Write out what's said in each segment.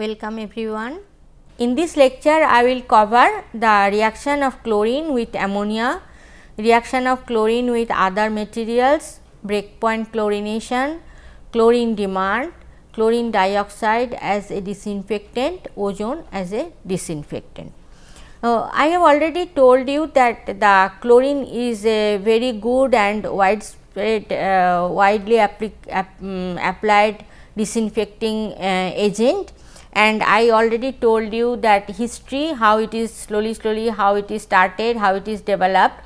Welcome everyone. In this lecture I will cover the reaction of chlorine with ammonia, reaction of chlorine with other materials, breakpoint chlorination, chlorine demand, chlorine dioxide as a disinfectant, ozone as a disinfectant. I have already told you that the chlorine is a very good and widespread, widely applied disinfecting agent, and I already told you that history, how it is slowly how it is started, how it is developed,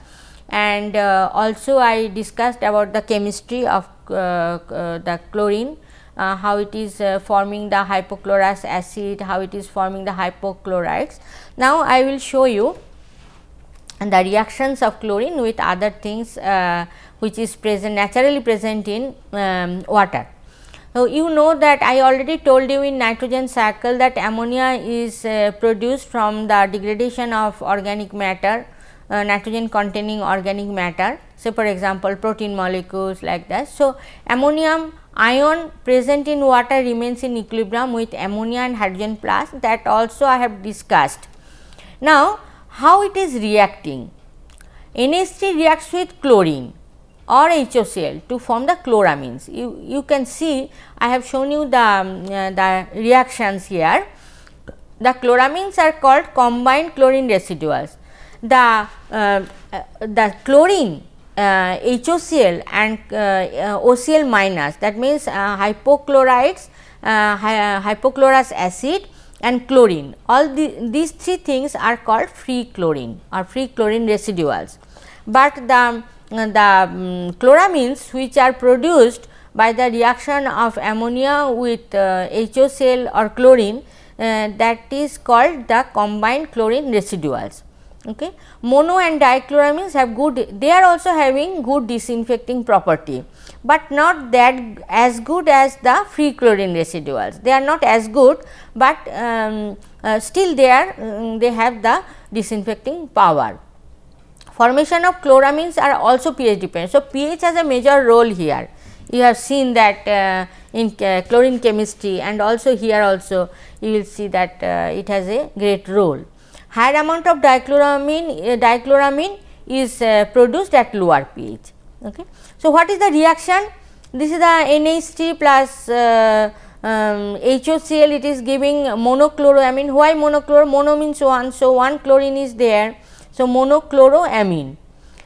and also I discussed about the chemistry of the chlorine, how it is forming the hypochlorous acid, how it is forming the hypochlorites. Now, I will show you the reactions of chlorine with other things which is present naturally present in water. So, you know that I already told you in nitrogen cycle that ammonia is produced from the degradation of organic matter, nitrogen containing organic matter. So, for example, protein molecules like that. So, ammonium ion present in water remains in equilibrium with ammonia and hydrogen plus, that also I have discussed. Now, how it is reacting? NH3 reacts with chlorine or HOCl to form the chloramines. You can see I have shown you the reactions here. The chloramines are called combined chlorine residuals. The chlorine HOCl and OCl minus, that means hypochlorites, hypochlorous acid and chlorine, all these three things are called free chlorine or free chlorine residuals. But the chloramines which are produced by the reaction of ammonia with HOCl or chlorine, that is called the combined chlorine residuals. Okay. Mono and dichloramines have good, they are also having good disinfecting property, but not that as good as the free chlorine residuals. They are not as good, but still they are they have the disinfecting power. Formation of chloramines are also pH dependent. So, pH has a major role here. You have seen that in chlorine chemistry, and also here also you will see that it has a great role. Higher amount of dichloramine is produced at lower pH. Okay. So, what is the reaction? This is the NH3 plus HOCl, it is giving monochloroamine. Why monochloro? Mono means 1, so 1 chlorine is there. So, monochloroamine,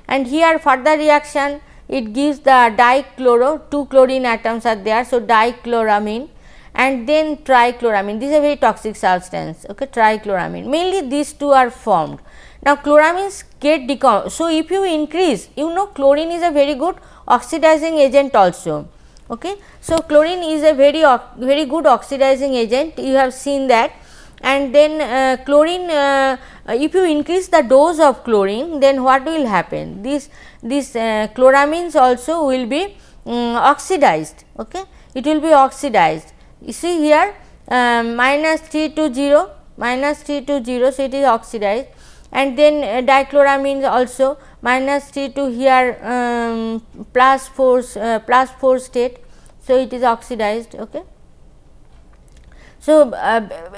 and here further reaction it gives the dichloro, 2 chlorine atoms are there. So, dichloramine and then trichloramine, this is a very toxic substance, okay, trichloramine, mainly these two are formed. Now, chloramines get decomposed. So, if you increase, you know chlorine is a very good oxidizing agent also. Okay. So, chlorine is a very good oxidizing agent, you have seen that. And then chlorine, if you increase the dose of chlorine, then what will happen? These chloramines also will be oxidized. Okay. It will be oxidized. You see here minus 3 to 0, minus 3 to 0, so it is oxidized, and then dichloramine also minus 3 to here plus 4 state, so it is oxidized. Okay. So,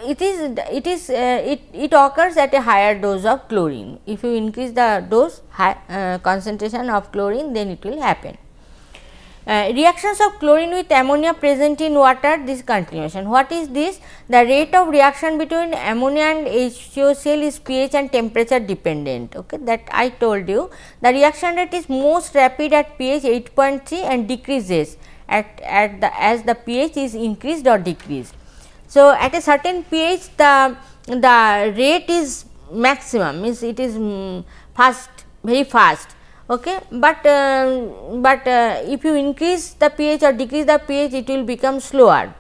it occurs at a higher dose of chlorine. If you increase the dose concentration of chlorine, then it will happen. Reactions of chlorine with ammonia present in water, this continuation. What is this? The rate of reaction between ammonia and HOCl is pH and temperature dependent. Okay, that I told you. The reaction rate is most rapid at pH 8.3 and decreases as the pH is increased or decreased. So, at a certain pH the rate is maximum, means it is fast, very fast. Okay. But if you increase the pH or decrease the pH, it will become slower.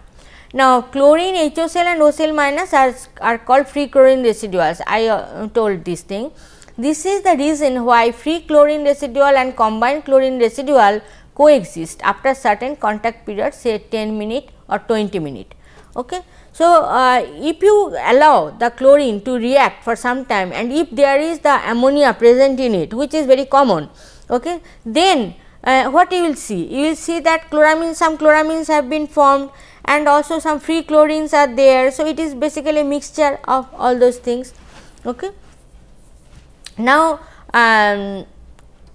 Now, chlorine, HOCl and OCl minus are called free chlorine residuals. I told this thing. This is the reason why free chlorine residual and combined chlorine residual coexist after certain contact period, say 10 minute or 20 minute. Okay. So, if you allow the chlorine to react for some time, and if there is the ammonia present in it, which is very common, okay, then what you will see? You will see that chloramine, some chloramines have been formed and also some free chlorines are there. So, it is basically a mixture of all those things. Okay. Now,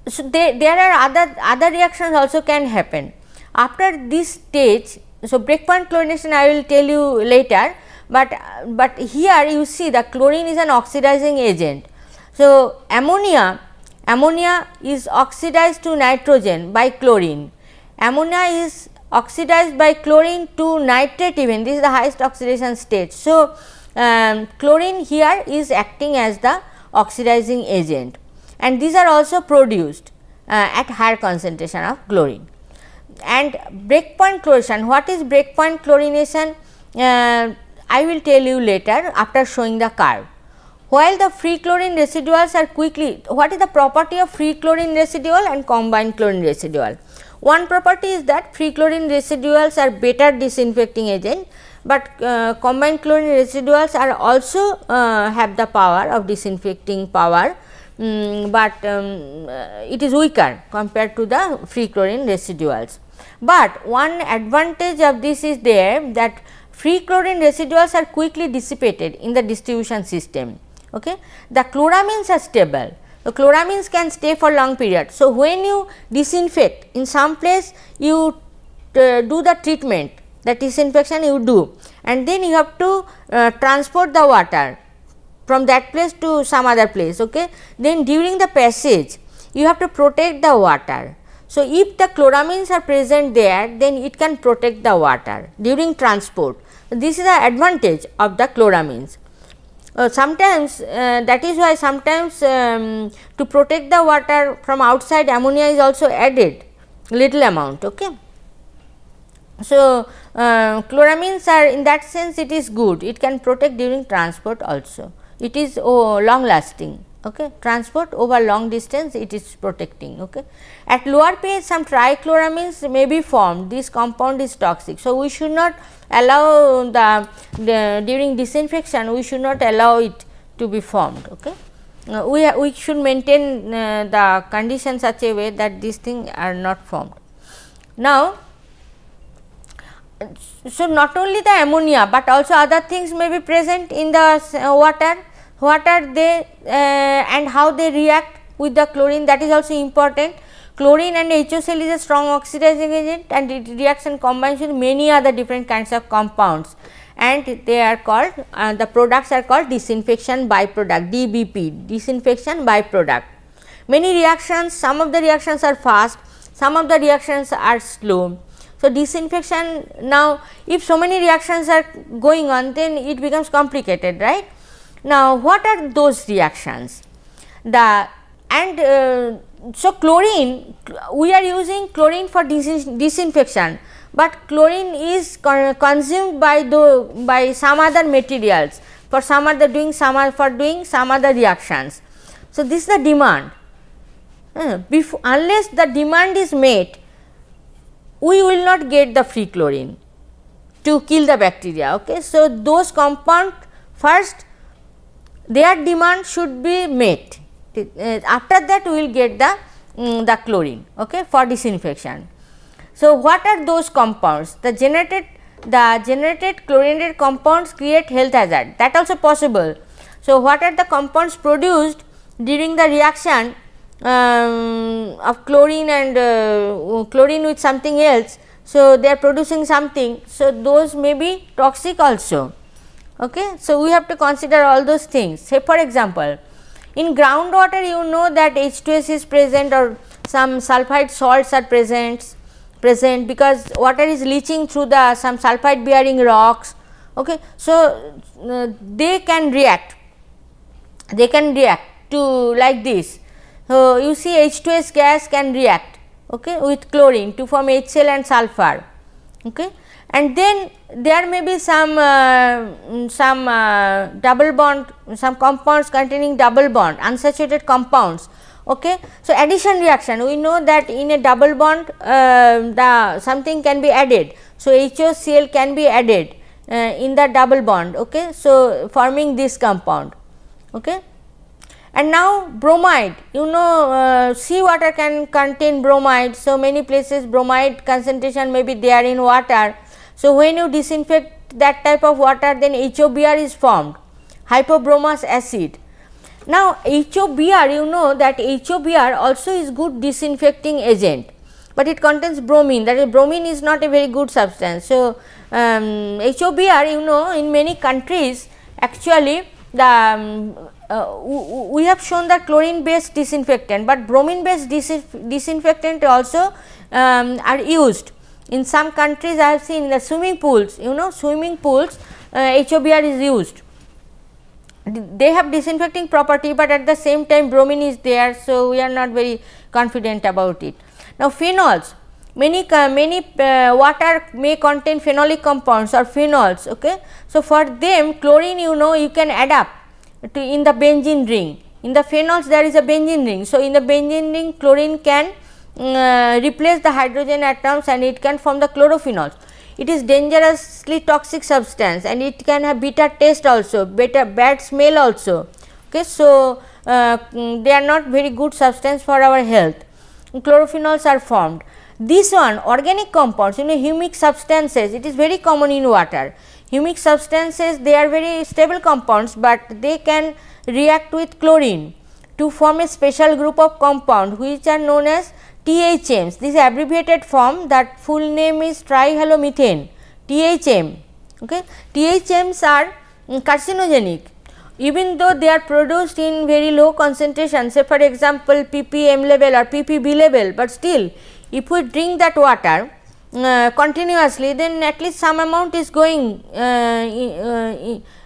so there are other reactions also can happen after this stage. So, breakpoint chlorination I will tell you later, but here you see the chlorine is an oxidizing agent. So, ammonia is oxidized to nitrogen by chlorine. Ammonia is oxidized by chlorine to nitrate even, this is the highest oxidation state. So, chlorine here is acting as the oxidizing agent, and these are also produced at higher concentration of chlorine. And breakpoint chlorination, what is breakpoint chlorination? I will tell you later after showing the curve. While the free chlorine residuals are quickly, what is the property of free chlorine residual and combined chlorine residual? One property is that free chlorine residuals are better disinfecting agent, but combined chlorine residuals are also have the power of disinfecting power, but it is weaker compared to the free chlorine residuals. But one advantage of this is there, that free chlorine residuals are quickly dissipated in the distribution system. Okay. The chloramines are stable. The chloramines can stay for long period. So, when you disinfect in some place, you do the treatment, the disinfection you do, and then you have to transport the water from that place to some other place. Okay. Then during the passage you have to protect the water. So, if the chloramines are present there, then it can protect the water during transport. So, this is the advantage of the chloramines. Sometimes that is why sometimes to protect the water from outside, ammonia is also added little amount. Okay. So, chloramines are, in that sense it is good, it can protect during transport also, it is long lasting. Okay. Transport over long distance, it is protecting. Okay. At lower pH some trichloramines may be formed, this compound is toxic. So, we should not allow the during disinfection, we should not allow it to be formed. Okay. We should maintain the condition such a way that these things are not formed. Now, so not only the ammonia, but also other things may be present in the water. What are they and how they react with the chlorine, that is also important. Chlorine and HOCl is a strong oxidizing agent, and it reacts and combines with many other different kinds of compounds, and they are called the products are called disinfection byproduct, DBP, disinfection byproduct. Many reactions, some of the reactions are fast, some of the reactions are slow. So, disinfection, now if so many reactions are going on, then it becomes complicated, right. Now, what are those reactions? So, chlorine, we are using chlorine for disinfection, but chlorine is consumed by some other materials for some other doing some other reactions. So, this is the demand. Unless the demand is met, we will not get the free chlorine to kill the bacteria. Okay. So, those compounds first their demand should be met, after that we will get the chlorine, okay, for disinfection. So, what are those compounds? The generated chlorinated compounds create health hazard, that also possible. So, what are the compounds produced during the reaction of chlorine and chlorine with something else? So, they are producing something, so those may be toxic also. Okay. So, we have to consider all those things. Say for example, in groundwater you know that H2S is present or some sulphide salts are present because water is leaching through the some sulphide bearing rocks. Okay. So, they can react to like this. So, you see H2S gas can react, okay, with chlorine to form HCl and sulphur. Okay. And then there may be some double bond, some compounds containing double bond, unsaturated compounds. Okay. So, addition reaction, we know that in a double bond the something can be added. So, HOCl can be added in the double bond. Okay. So, forming this compound. Okay. And now bromide, you know, seawater can contain bromide. So, many places bromide concentration may be there in water. So, when you disinfect that type of water, then HOBr is formed, hypobromous acid. Now, HOBr, you know that HOBr also is good disinfecting agent, but it contains bromine, that is bromine is not a very good substance. So, HOBr, you know, in many countries actually the we have shown that chlorine based disinfectant, but bromine based disinfectant also are used. In some countries I have seen in the swimming pools, you know, swimming pools HOBr is used. They have disinfecting property, but at the same time bromine is there. So, we are not very confident about it. Now, phenols, many water may contain phenolic compounds or phenols. Okay. So, for them chlorine, you know, you can adapt to in the benzene ring. In the phenols there is a benzene ring. So, in the benzene ring chlorine can replace the hydrogen atoms and it can form the chlorophenols. It is dangerously toxic substance and it can have bitter taste also, bad smell also. Okay. So, they are not very good substance for our health. Chlorophenols are formed. This one, organic compounds, you know, humic substances, it is very common in water. Humic substances, they are very stable compounds, but they can react with chlorine to form a special group of compound which are known as THMs. This abbreviated form, that full name is trihalomethane, THM. Okay. THMs are carcinogenic, even though they are produced in very low concentration, say for example ppm level or ppb level, but still if we drink that water continuously, then at least some amount is going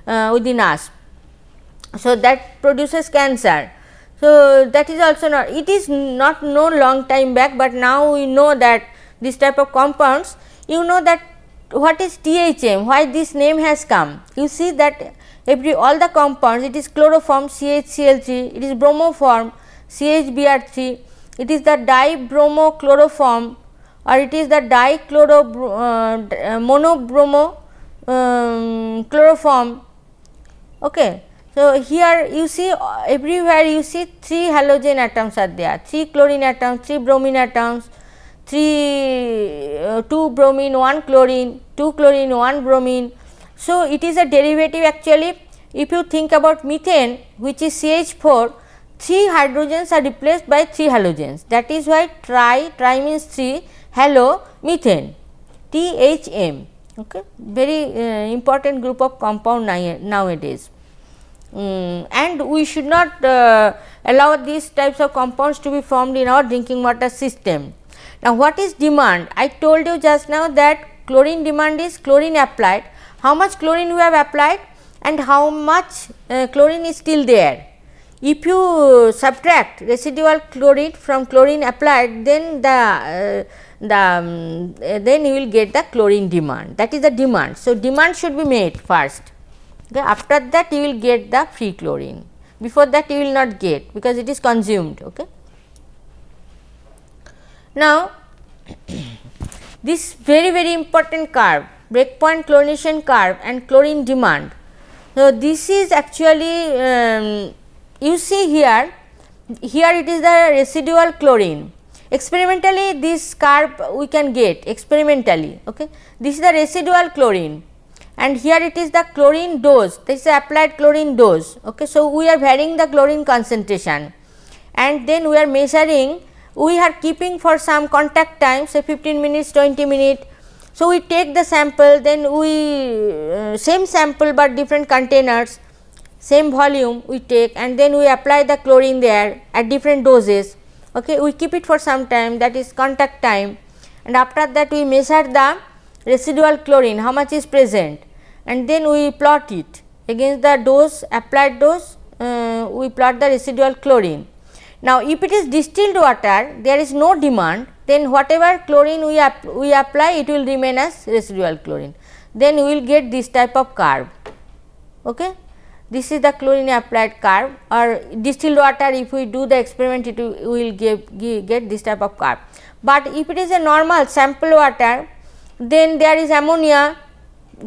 within us. So, that produces cancer. So, that is also not, it is not known long time back, but now we know that this type of compounds, you know that what is THM, why this name has come. You see that all the compounds, it is chloroform CHCl3, it is bromoform CHBr3, it is the dibromochloroform or it is the monobromo chloroform. Okay. So, here you see everywhere you see 3 halogen atoms are there, 3 chlorine atoms, 3 bromine atoms, 2 bromine, 1 chlorine, 2 chlorine, 1 bromine. So, it is a derivative actually. If you think about methane, which is CH4, 3 hydrogens are replaced by 3 halogens, that is why tri means 3, halo methane, THM. Okay. Very important group of compound nowadays. And we should not allow these types of compounds to be formed in our drinking water system. Now, what is demand? I told you just now that chlorine demand is chlorine applied, how much chlorine we have applied and how much chlorine is still there. If you subtract residual chlorine from chlorine applied, then then you will get the chlorine demand, that is the demand. So, demand should be made first. Okay. After that you will get the free chlorine, before that you will not get, because it is consumed. Okay. Now, this very important curve, breakpoint chlorination curve and chlorine demand. So, this is actually you see here it is the residual chlorine. Experimentally this curve we can get experimentally. Okay. This is the residual chlorine and here it is the chlorine dose, this is the applied chlorine dose. Okay. So, we are varying the chlorine concentration and then we are measuring, we are keeping for some contact time, say 15 minutes, 20 minutes. So, we take the sample, then we same sample, but different containers, same volume we take and then we apply the chlorine there at different doses. Okay. We keep it for some time, that is contact time, and after that we measure the residual chlorine, how much is present, and then we plot it against the dose, applied dose, we plot the residual chlorine. Now, if it is distilled water, there is no demand, then whatever chlorine we apply, it will remain as residual chlorine, then we will get this type of curve. Okay. This is the chlorine applied curve, or distilled water, if we do the experiment, it will get this type of curve. But if it is a normal sample water, then there is ammonia.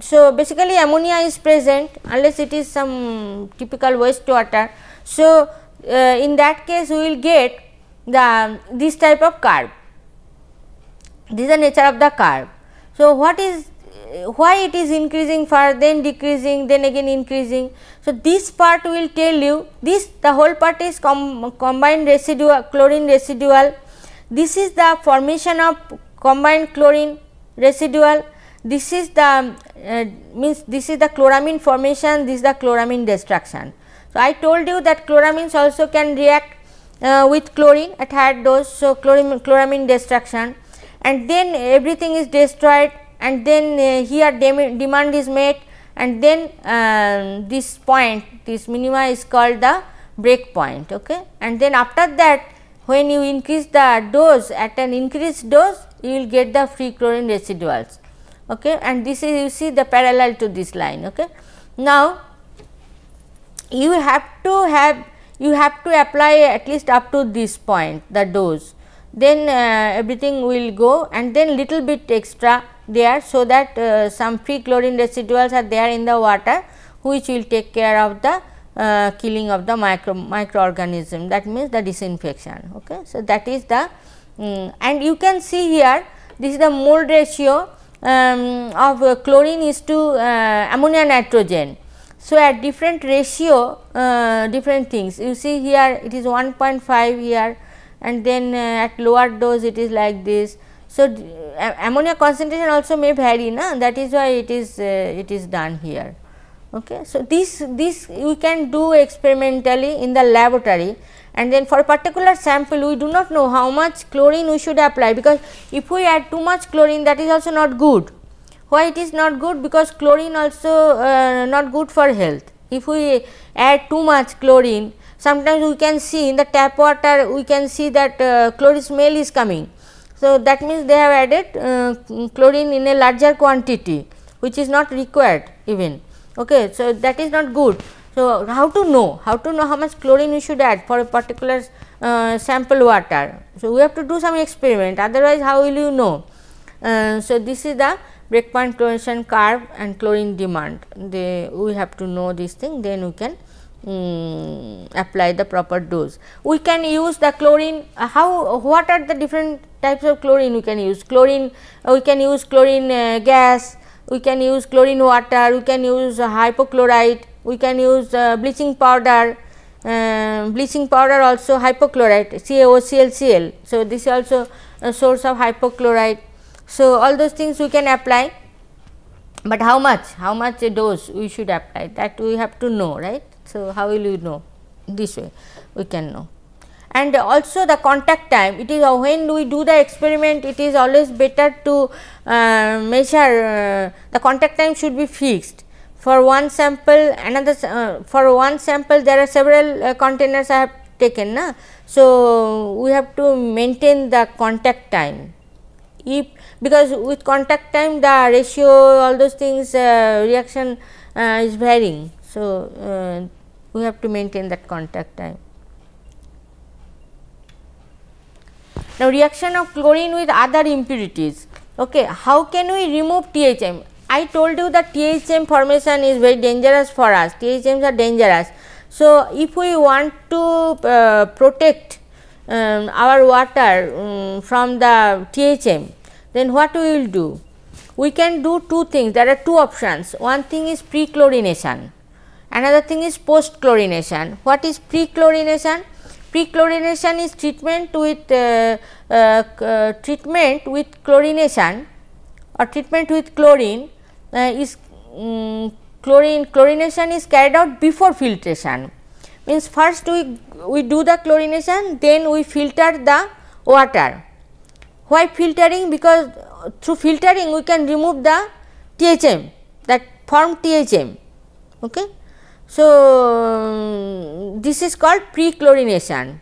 So, basically ammonia is present unless it is some typical waste water. So, in that case we will get the this type of curve. This is the nature of the curve. So, what is why it is increasing first, then decreasing, then again increasing. So, this part will tell you this, the whole part is combined residual, chlorine residual. This is the formation of combined chlorine residual. This is the means this is the chloramine formation, this is the chloramine destruction. So, I told you that chloramines also can react with chlorine at higher dose. So, chloramine destruction, and then everything is destroyed, and then here demand is met, and then this point, this minima is called the break point. Okay. And then after that, when you increase the dose, at an increased dose you will get the free chlorine residuals. Okay. And this is, you see, the parallel to this line. Okay. Now, you have to apply at least up to this point the dose, then everything will go, and then little bit extra there, so that some free chlorine residuals are there in the water, which will take care of the killing of the microorganism, that means the disinfection. Okay. So, that is the and you can see here, this is the mole ratio of chlorine is to ammonia nitrogen. So, at different ratio different things, you see here it is 1.5 here, and then at lower dose it is like this. So, ammonia concentration also may vary, na? That is why it is done here. Okay. So, this we can do experimentally in the laboratory, and then for a particular sample we do not know how much chlorine we should apply, because if we add too much chlorine, that is also not good. Why it is not good? Because chlorine also not good for health. If we add too much chlorine, sometimes we can see in the tap water, we can see that chlorine smell is coming. So, that means they have added chlorine in a larger quantity, which is not required even. Okay. So, that is not good. So, how to know how much chlorine we should add for a particular sample water. So, we have to do some experiment, otherwise how will you know. So, this is the breakpoint chlorination curve and chlorine demand. We have to know this thing, then we can apply the proper dose. We can use the chlorine, what are the different types of chlorine we can use? Chlorine, we can use chlorine gas, we can use chlorine water, we can use hypochlorite, we can use bleaching powder also hypochlorite, CaOClCl. So, this is also a source of hypochlorite. So, all those things we can apply, but how much a dose we should apply, that we have to know, right. So, how will you know? This way we can know. And also the contact time, it is when we do the experiment, it is always better to measure the contact time should be fixed. For one sample, for one sample there are several containers I have taken, na? So, we have to maintain the contact time. Because with contact time the ratio, all those things, reaction is varying. So, we have to maintain that contact time. Now, reaction of chlorine with other impurities. Okay. How can we remove THM? I told you that THM formation is very dangerous for us, THMs are dangerous. So, if we want to protect our water from the THM, then what we will do? We can do two things, there are two options. One thing is pre-chlorination, another thing is post-chlorination. What is pre-chlorination? Pre-chlorination is treatment with chlorination or treatment with chlorine chlorination is carried out before filtration. Means first we do the chlorination, then we filter the water. Why filtering? Because through filtering we can remove the THM, that formed THM. Okay. So, this is called pre-chlorination.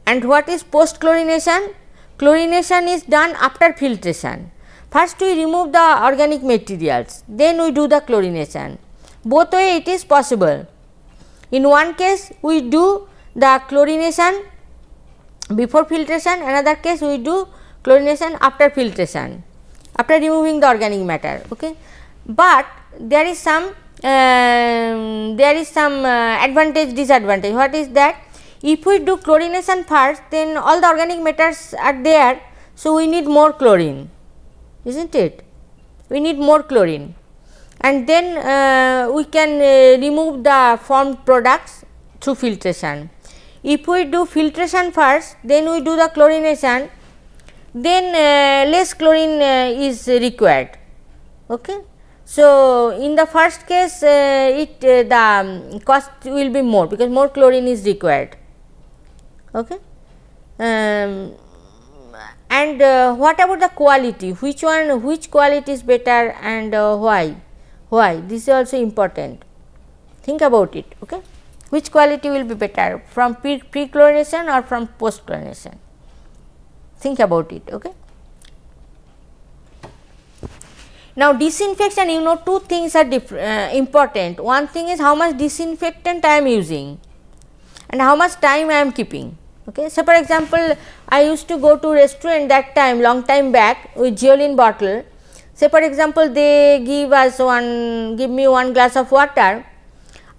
And what is post-chlorination? Chlorination is done after filtration. First we remove the organic materials, then we do the chlorination. Both way it is possible. In one case we do the chlorination before filtration, another case we do chlorination after filtration, after removing the organic matter. Okay. But there is some there is some advantage disadvantage. What is that? If we do chlorination first, then all the organic matters are there, so we need more chlorine, is not it? We need more chlorine, and then we can remove the formed products through filtration. If we do filtration first, then we do the chlorination, then less chlorine is required. Okay. So, in the first case the cost will be more, because more chlorine is required. Okay. And what about the quality? Which quality is better, and why? This is also important. Think about it. Okay. Which quality will be better, from pre-chlorination or from post-chlorination? Think about it. Okay. Now, disinfection, you know, two things are important. One thing is how much disinfectant I am using and how much time I am keeping. Okay. So, for example, I used to go to restaurant that time, long time back, with Zeolin bottle. Say for example, they give me one glass of water.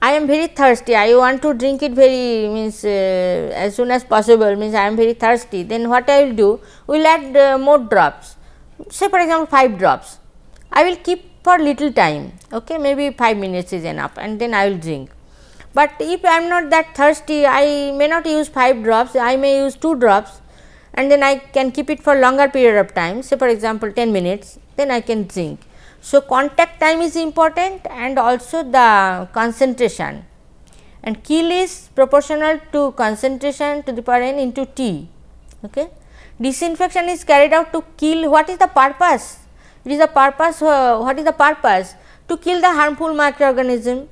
I am very thirsty, I want to drink it very as soon as possible, means I am very thirsty. Then what I will do, we will add more drops, say for example 5 drops. I will keep for little time, okay, maybe 5 minutes is enough, and then I will drink. But if I am not that thirsty, I may not use 5 drops, I may use 2 drops, and then I can keep it for longer period of time, say for example 10 minutes, then I can drink. So, contact time is important, and also the concentration, and kill is proportional to concentration to the power n into T. Okay. Disinfection is carried out to kill. What is the purpose? It is the purpose, what is the purpose? To kill the harmful microorganism,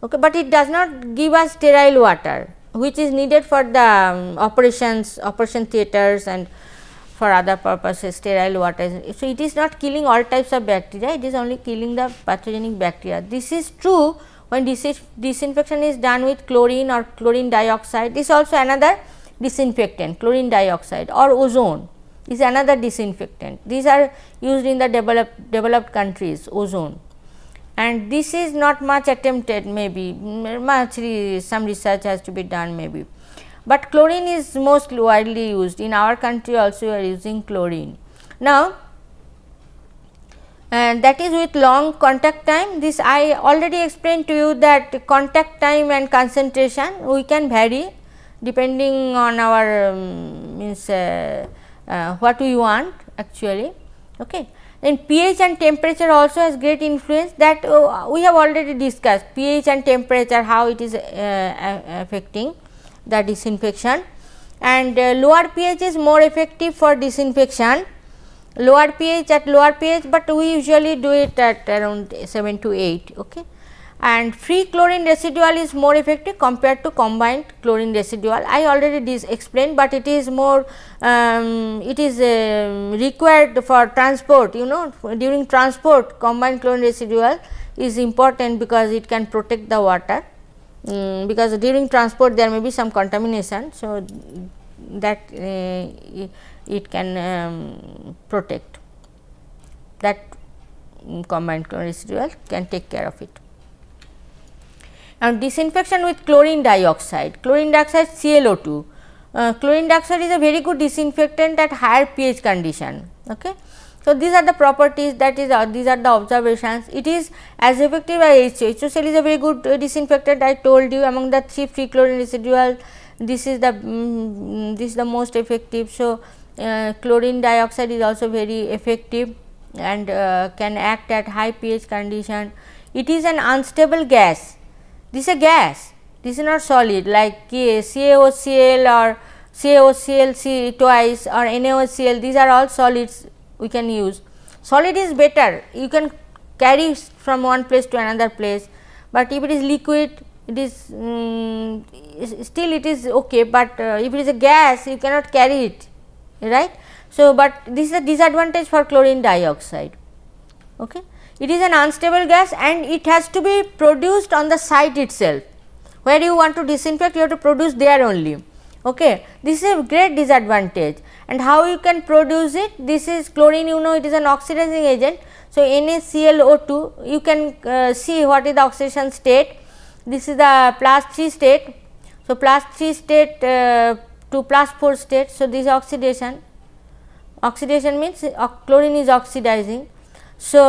okay, but it does not give us sterile water, which is needed for the operation theatres and for other purposes, sterile water. So, it is not killing all types of bacteria, it is only killing the pathogenic bacteria. This is true when disinfection is done with chlorine or chlorine dioxide. This is also another disinfectant, chlorine dioxide, or ozone is another disinfectant. These are used in the developed countries, ozone, and this is not much attempted, maybe some research has to be done maybe. But chlorine is most widely used. In our country also we are using chlorine. Now, that is with long contact time. This I already explained to you that contact time and concentration we can vary depending on our what we want actually. Okay. Then pH and temperature also has great influence, that we have already discussed pH and temperature, how it is affecting the disinfection, and lower pH is more effective for disinfection, lower pH but we usually do it at around 7 to 8. Okay. And free chlorine residual is more effective compared to combined chlorine residual. I already explained, but it is more it is required for transport, you know, during transport combined chlorine residual is important because it can protect the water. Because during transport there may be some contamination, so that it can protect, that combined chlorine residual can take care of it. Now, disinfection with chlorine dioxide ClO2. Chlorine dioxide is a very good disinfectant at higher pH condition. Okay. So, these are the properties, that is these are the observations. It is as effective as HCl is a very good disinfectant. I told you among the 3 free chlorine residual, this is the most effective. So, chlorine dioxide is also very effective and can act at high pH condition. It is an unstable gas. This is a gas, this is not solid like CaOCl or CaOCl twice or NaOCl, these are all solids we can use. Solid is better, you can carry from one place to another place, but if it is liquid, it is still it is okay, but if it is a gas you cannot carry it, right. So, but this is a disadvantage for chlorine dioxide. Okay. It is an unstable gas and it has to be produced on the site itself, where you want to disinfect you have to produce there only. Okay. This is a great disadvantage, and how you can produce it, this is chlorine, you know, it is an oxidizing agent. So, NaClO2, you can see what is the oxidation state. This is the +3 state. So, +3 state to +4 state. So, this is oxidation. Oxidation means chlorine is oxidizing. So,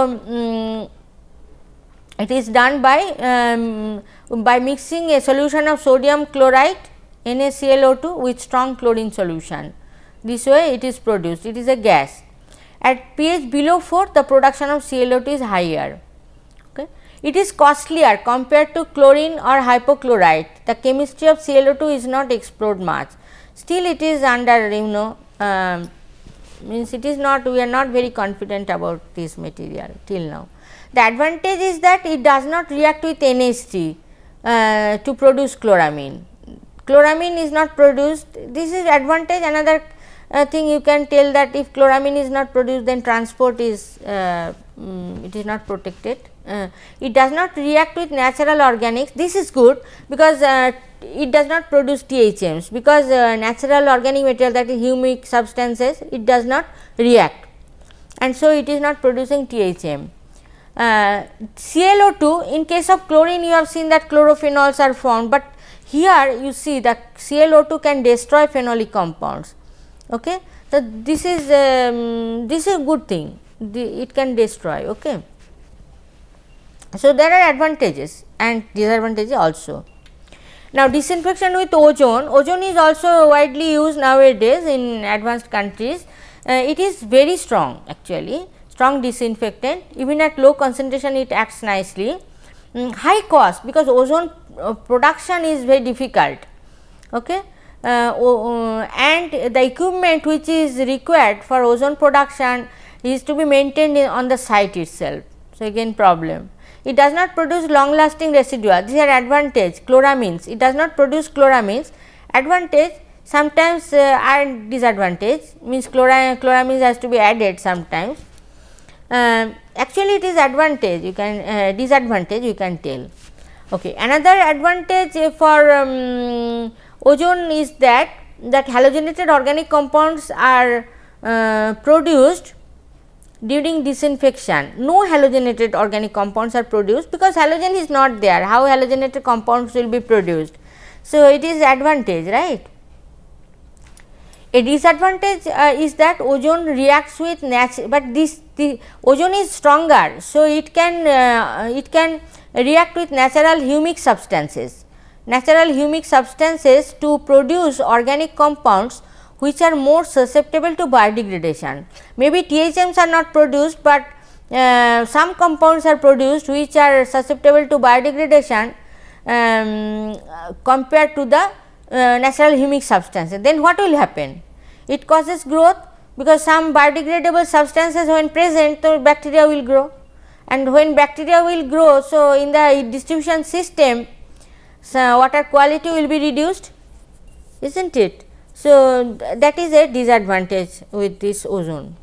it is done by mixing a solution of sodium chloride NaClO2 with strong chlorine solution. This way it is produced, it is a gas. At pH below 4, the production of ClO2 is higher. Okay. It is costlier compared to chlorine or hypochlorite. The chemistry of ClO2 is not explored much. Still it is under, means it is not, we are not very confident about this material till now. The advantage is that it does not react with NH3 to produce chloramine. Chloramine is not produced, this is advantage. Another thing you can tell that if chloramine is not produced, then transport is it is not protected. It does not react with natural organics. This is good because it does not produce THMs, because natural organic material, that is humic substances, it does not react, and so it is not producing THM. ClO2, in case of chlorine you have seen that chlorophenols are formed, but here you see that ClO2 can destroy phenolic compounds. Okay. So, this is a good thing, it can destroy. Okay. So, there are advantages and disadvantages also. Now, disinfection with ozone. Ozone is also widely used nowadays in advanced countries. It is very strong, actually, strong disinfectant. Even at low concentration it acts nicely. High cost, because ozone production is very difficult. Okay. And the equipment which is required for ozone production is to be maintained on the site itself. So, again problem. It does not produce long lasting residuals. These are advantage. Chloramines, it does not produce chloramines. Advantage, sometimes and disadvantage, means chloramines has to be added sometimes. Actually it is advantage, you can disadvantage you can tell. Okay. Another advantage for ozone is that halogenated organic compounds are produced during disinfection. No halogenated organic compounds are produced, because halogen is not there. How halogenated compounds will be produced? So, it is advantage, right. A disadvantage is that ozone reacts with natural, but the ozone is stronger. So, it can react with natural humic substances. Natural humic substances to produce organic compounds which are more susceptible to biodegradation. Maybe THMs are not produced, but some compounds are produced which are susceptible to biodegradation compared to the natural humic substances. Then what will happen? It causes growth, because some biodegradable substances when present, so bacteria will grow, and when bacteria will grow, so in the distribution system, so water quality will be reduced, is not it? So, that is a disadvantage with this ozone.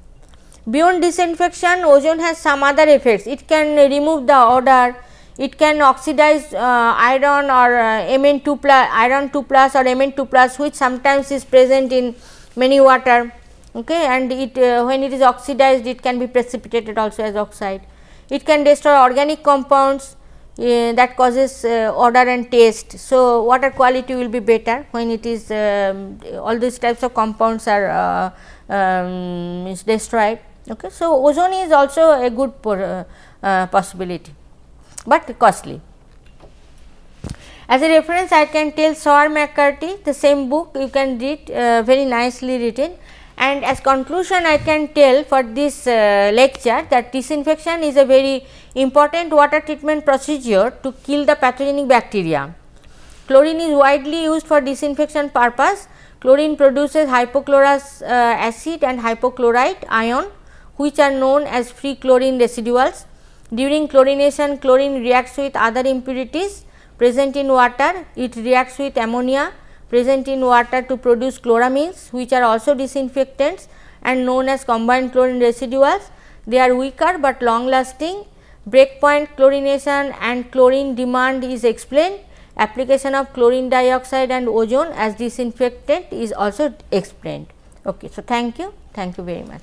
Beyond disinfection, ozone has some other effects. It can remove the odor, it can oxidize iron or Mn2 plus, iron 2 plus or Mn2 plus, which sometimes is present in many water. Okay, and it when it is oxidized, it can be precipitated also as oxide. It can destroy organic compounds that causes odor and taste. So, water quality will be better when it is all these types of compounds are destroyed. Okay. So, ozone is also a good possibility, but costly. As a reference, I can tell Sauer-McCarthy, the same book you can read, very nicely written. And as conclusion, I can tell for this lecture that disinfection is a very important water treatment procedure to kill the pathogenic bacteria. Chlorine is widely used for disinfection purpose. Chlorine produces hypochlorous acid and hypochlorite ion, which are known as free chlorine residuals. During chlorination, chlorine reacts with other impurities present in water. It reacts with ammonia present in water to produce chloramines, which are also disinfectants and known as combined chlorine residuals. They are weaker but long lasting. Breakpoint chlorination and chlorine demand is explained. Application of chlorine dioxide and ozone as disinfectant is also explained. Okay. So, thank you very much.